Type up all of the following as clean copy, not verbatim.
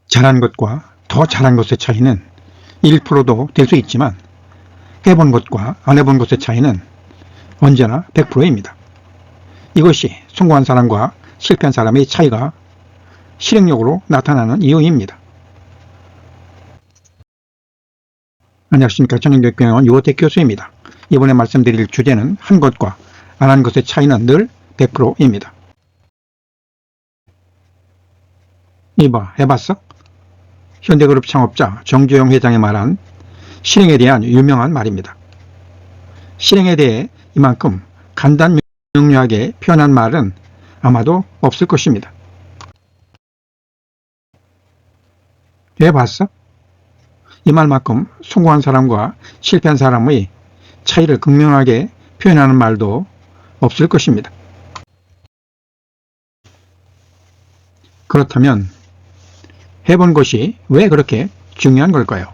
잘한 것과 더 잘한 것의 차이는 1%도 될 수 있지만 해본 것과 안 해본 것의 차이는 언제나 100%입니다. 이것이 성공한 사람과 실패한 사람의 차이가 실행력으로 나타나는 이유입니다. 안녕하십니까. 정형교육병원 유호택 교수입니다. 이번에 말씀드릴 주제는 한 것과 안 한 것의 차이는 늘 100%입니다. 이봐, 해봤어? 현대그룹 창업자 정주영 회장이 말한 실행에 대한 유명한 말입니다. 실행에 대해 이만큼 간단명료하게 표현한 말은 아마도 없을 것입니다. 해봤어? 이 말만큼 성공한 사람과 실패한 사람의 차이를 극명하게 표현하는 말도 없을 것입니다. 그렇다면 해본 것이 왜 그렇게 중요한 걸까요?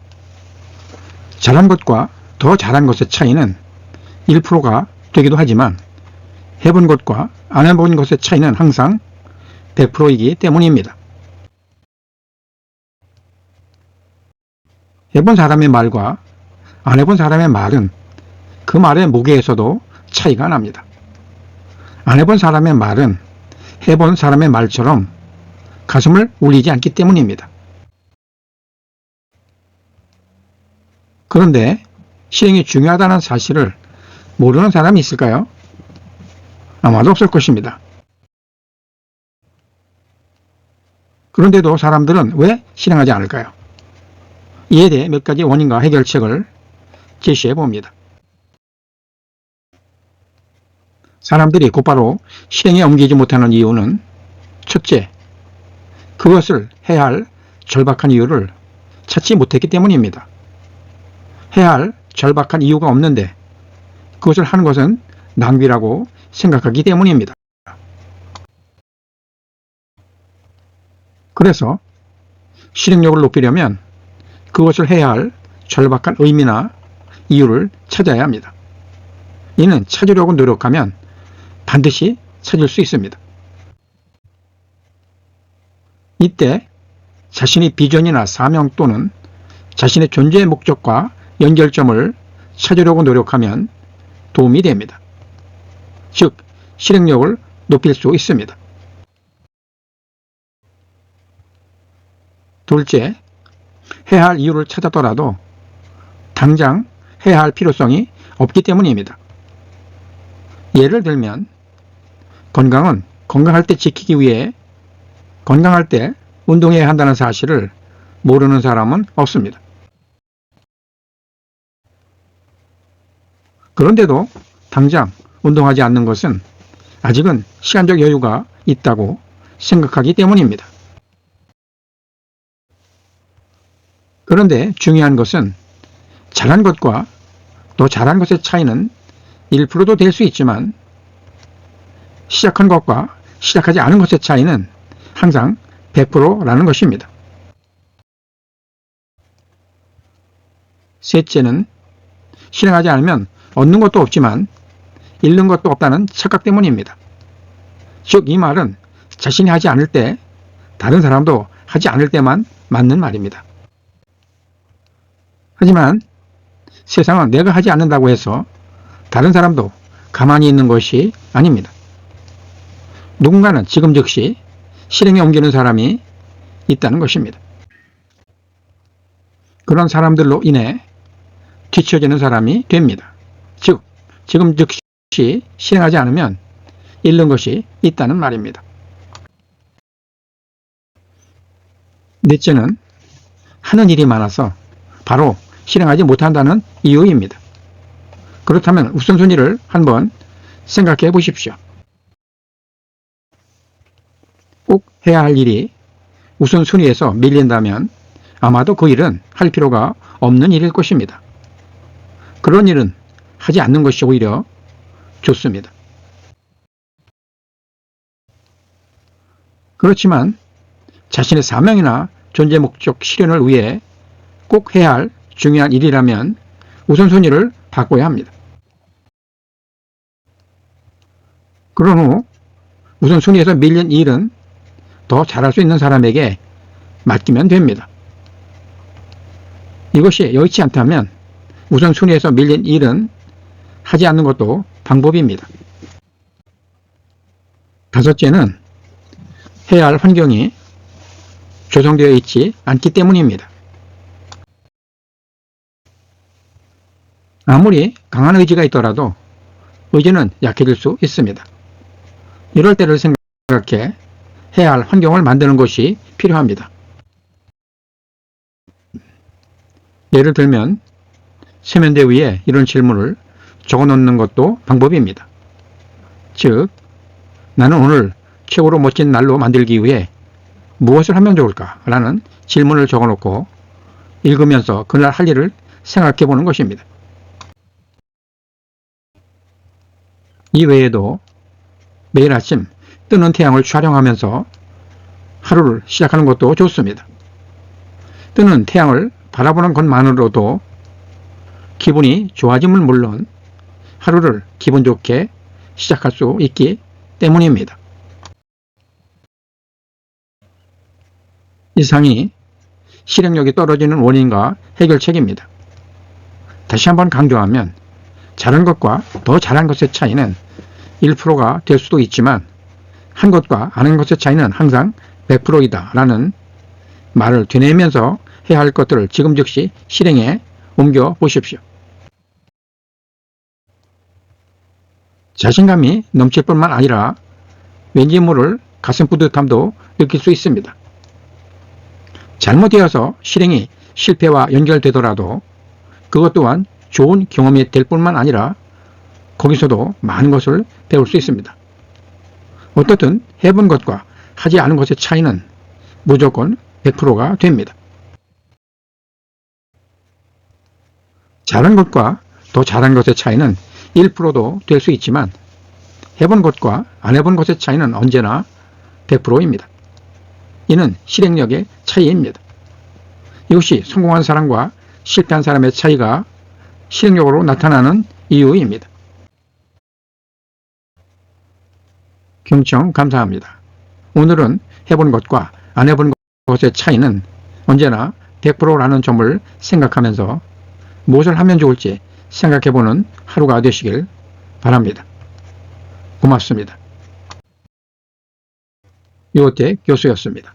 잘한 것과 더 잘한 것의 차이는 1%가 되기도 하지만 해본 것과 안 해본 것의 차이는 항상 100%이기 때문입니다. 해본 사람의 말과 안 해본 사람의 말은 그 말의 무게에서도 차이가 납니다. 안 해본 사람의 말은 해본 사람의 말처럼 가슴을 울리지 않기 때문입니다. 그런데 실행이 중요하다는 사실을 모르는 사람이 있을까요? 아마도 없을 것입니다. 그런데도 사람들은 왜 실행하지 않을까요? 이에 대해 몇 가지 원인과 해결책을 제시해 봅니다. 사람들이 곧바로 실행에 옮기지 못하는 이유는 첫째, 그것을 해야 할 절박한 이유를 찾지 못했기 때문입니다. 해야 할 절박한 이유가 없는데 그것을 하는 것은 낭비라고 생각하기 때문입니다. 그래서 실행력을 높이려면 그것을 해야 할 절박한 의미나 이유를 찾아야 합니다. 이는 찾으려고 노력하면 반드시 찾을 수 있습니다. 이때 자신의 비전이나 사명 또는 자신의 존재의 목적과 연결점을 찾으려고 노력하면 도움이 됩니다. 즉, 실행력을 높일 수 있습니다. 둘째, 해야 할 이유를 찾았더라도 당장 해야 할 필요성이 없기 때문입니다. 예를 들면 건강은 건강할 때 지키기 위해 건강할 때 운동해야 한다는 사실을 모르는 사람은 없습니다. 그런데도 당장 운동하지 않는 것은 아직은 시간적 여유가 있다고 생각하기 때문입니다. 그런데 중요한 것은 잘한 것과 더 잘한 것의 차이는 1%도 될 수 있지만 시작한 것과 시작하지 않은 것의 차이는 항상 100%라는 것입니다. 셋째는 실행하지 않으면 얻는 것도 없지만 잃는 것도 없다는 착각 때문입니다. 즉, 이 말은 자신이 하지 않을 때 다른 사람도 하지 않을 때만 맞는 말입니다. 하지만 세상은 내가 하지 않는다고 해서 다른 사람도 가만히 있는 것이 아닙니다. 누군가는 지금 즉시 실행에 옮기는 사람이 있다는 것입니다. 그런 사람들로 인해 뒤처지는 사람이 됩니다. 즉, 지금 즉시 실행하지 않으면 잃는 것이 있다는 말입니다. 넷째는 하는 일이 많아서 바로 실행하지 못한다는 이유입니다. 그렇다면 우선순위를 한번 생각해 보십시오. 꼭 해야 할 일이 우선순위에서 밀린다면 아마도 그 일은 할 필요가 없는 일일 것입니다. 그런 일은 하지 않는 것이 오히려 좋습니다. 그렇지만 자신의 사명이나 존재 목적 실현을 위해 꼭 해야 할 중요한 일이라면 우선순위를 바꿔야 합니다. 그런 후 우선순위에서 밀린 일은 더 잘할 수 있는 사람에게 맡기면 됩니다. 이것이 여의치 않다면 우선순위에서 밀린 일은 하지 않는 것도 방법입니다. 다섯째는 해야 할 환경이 조성되어 있지 않기 때문입니다. 아무리 강한 의지가 있더라도 의지는 약해질 수 있습니다. 이럴 때를 생각해 해야 할 환경을 만드는 것이 필요합니다. 예를 들면 세면대 위에 이런 질문을 적어 놓는 것도 방법입니다. 즉, 나는 오늘 최고로 멋진 날로 만들기 위해 무엇을 하면 좋을까? 라는 질문을 적어 놓고 읽으면서 그날 할 일을 생각해 보는 것입니다. 이 외에도 매일 아침 뜨는 태양을 촬영하면서 하루를 시작하는 것도 좋습니다. 뜨는 태양을 바라보는 것만으로도 기분이 좋아짐은 물론 하루를 기분 좋게 시작할 수 있기 때문입니다. 이상이 실행력이 떨어지는 원인과 해결책입니다. 다시 한번 강조하면 잘한 것과 더 잘한 것의 차이는 1%가 될 수도 있지만 한 것과 안 한 것의 차이는 항상 100%이다 라는 말을 되뇌면서 해야 할 것들을 지금 즉시 실행에 옮겨 보십시오. 자신감이 넘칠 뿐만 아니라 왠지 모를 가슴 뿌듯함도 느낄 수 있습니다. 잘못되어서 실행이 실패와 연결되더라도 그것 또한 좋은 경험이 될 뿐만 아니라 거기서도 많은 것을 배울 수 있습니다. 어떻든 해본 것과 하지 않은 것의 차이는 무조건 100%가 됩니다. 잘한 것과 더 잘한 것의 차이는 1%도 될 수 있지만 해본 것과 안 해본 것의 차이는 언제나 100%입니다. 이는 실행력의 차이입니다. 이것이 성공한 사람과 실패한 사람의 차이가 실행력으로 나타나는 이유입니다. 경청 감사합니다. 오늘은 해본 것과 안 해본 것의 차이는 언제나 100%라는 점을 생각하면서 무엇을 하면 좋을지 생각해보는 하루가 되시길 바랍니다. 고맙습니다. 유호택 교수였습니다.